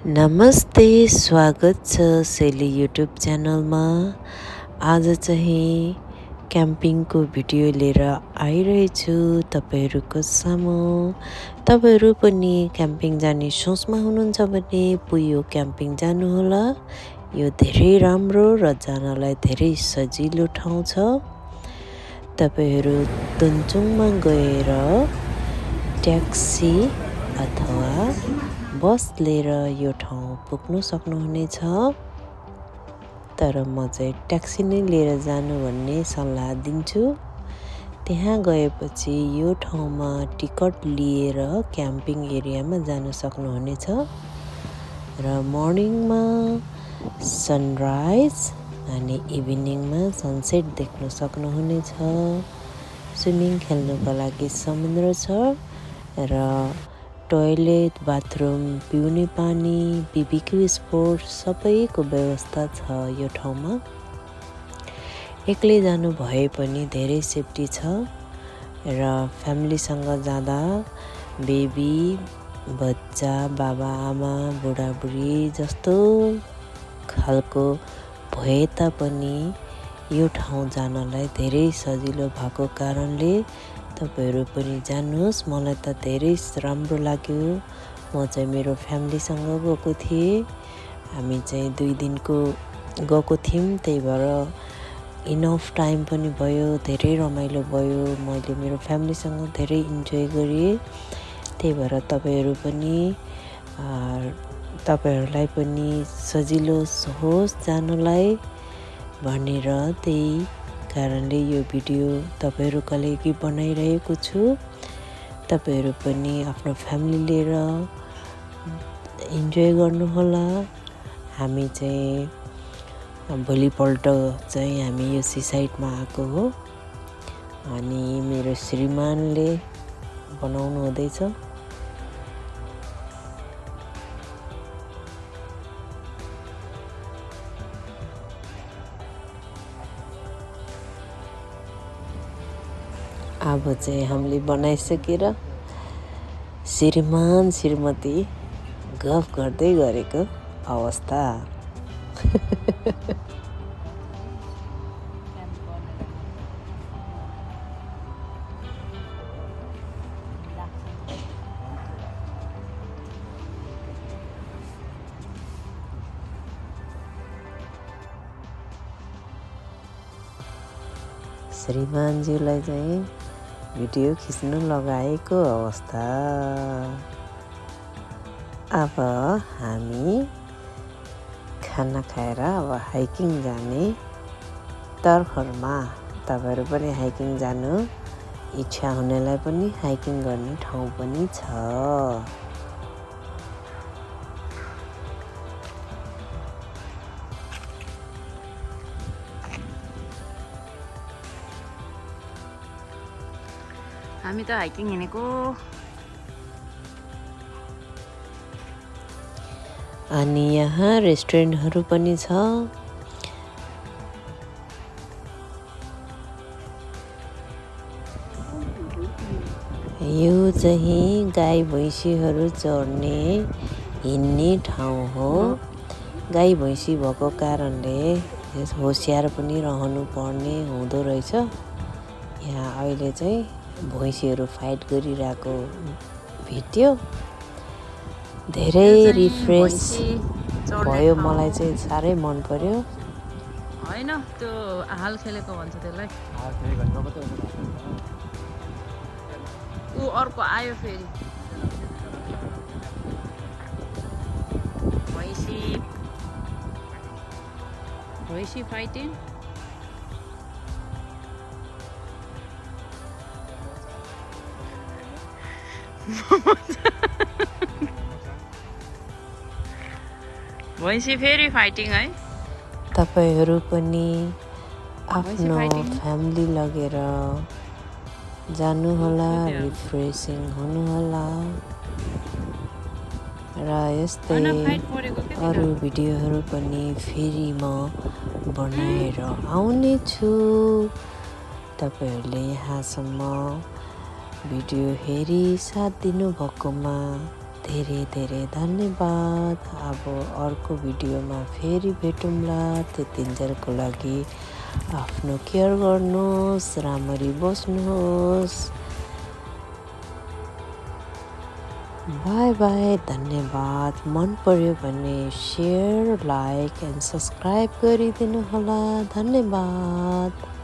नमस्ते, स्वागत छ शैली युट्युब च्यानलमा। आज चाहिँ क्याम्पिङको भिडियो लिएर आइरहेछु तपाईँहरूको सामु। तपाईँहरू पनि क्याम्पिङ जाने सोचमा हुनुहुन्छ भने पुयो क्याम्पिङ जानुहोला। यो धेरै राम्रो र जानलाई धेरै सजिलो ठाउँ छ। तपाईँहरू तुन्चुङमा गएर ट्याक्सी अथवा बस लिएर यो ठाउँ पुग्नु सक्नुहुनेछ। तर म चाहिँ ट्याक्सी नै लिएर जानु भन्ने सल्लाह दिन्छु। त्यहाँ गएपछि यो ठाउँमा टिकट लिएर क्याम्पिङ एरियामा जान सक्नुहुनेछ र मर्निङमा सनराइज अनि इभिनिङमा सनसेट देख्न सक्नुहुनेछ। स्विमिङ खेल्नुको लागि समुद्र छ र टोयलेट, बाथरुम, पिउने पानी, बिबिक्यू स्पोट सबैको व्यवस्था छ यो ठाउँमा। एक्लै जानु भए पनि धेरै सेफ्टी छ र फ्यामिलीसँग जाँदा बेबी, बच्चा, बाबा आमा, बुढाबुढी जस्तो खालको भए तापनि यो ठाउँ जानलाई धेरै सजिलो भएको कारणले तपाईहरू पनि जानुहोस्। मलाई त धेरै राम्रो लाग्यो। म चाहिँ मेरो फ्यामिलीसँग गएको थिएँ। हामी चाहिँ 2 दिनको गएको थियौँ, त्यही भएर इनफ टाइम पनि भयो, धेरै रमाइलो भयो। मैले मेरो फ्यामिलीसँग धेरै इन्जोय गरेँ। त्यही भएर तपाईँहरूलाई पनि सजिलो होस् जानलाई भनेर त्यही कारणले यो भिडियो तपाईँहरूका लागि बनाइरहेको छु। तपाईँहरू पनि आफ्नो फ्यामिली लिएर इन्जोय गर्नुहोला। हामी चाहिँ भोलिपल्ट चाहिँ हामी यो सिसाइडमा आएको हो अनि मेरो श्रीमानले बनाउनु हुँदैछ। अब चाहिँ हामीले बनाइसकेर श्रीमान श्रीमती गफ गर्दै गरेको अवस्था। श्रीमानज्यूलाई चाहिँ भिडियो खिच्नु लगाएको अवस्था। अब हामी खाना खाएर अब हाइकिङ जाने तर्खरमा। तपाईँहरू पनि हाइकिङ जानु इच्छा हुनेलाई पनि हाइकिङ गर्ने ठाउँ पनि छ। हामी त हाइकिङ हिँडेको। अनि यहाँ रेस्टुरेन्टहरू पनि छ। यो चाहिँ गाई भैँसीहरू चर्ने हिँड्ने ठाउँ हो। गाई भैँसी भएको कारणले होसियार पनि रहनु पर्ने हुँदो रहेछ। यहाँ अहिले चाहिँ भैँसीहरू फाइट गरिरहेको भेट्यो। धेरै रिफ्रेस भयो। मलाई चाहिँ साह्रै मन पर्यो। होइन त्यो हाल खेलेको भन्छ त्यसलाई। ऊ अर्को आयो फेरि भैँसी फाइटिङ। भैँसी फेरि फाइटिङ है। तपाईहरू पनि आफ्नो फ्यामिली लगेर जानुहोला, रिफ्रेसिङ हुनुहोला र यस्तै अरू भिडियोहरू पनि फेरि म बनाएर आउने छु। तपाईहरूले यहाँसम्म भिडियो हेरी साथ दिनुभएकोमा धेरै धेरै धन्यवाद। अब अर्को भिडियोमा फेरि भेटौँला। त्यतिन्जेलको लागि आफ्नो केयर गर्नुहोस्, राम्ररी बस्नुहोस्। बाई बाई, धन्यवाद। मन पर्यो भने सेयर, लाइक एन्ड सब्सक्राइब गरिदिनु होला। धन्यवाद।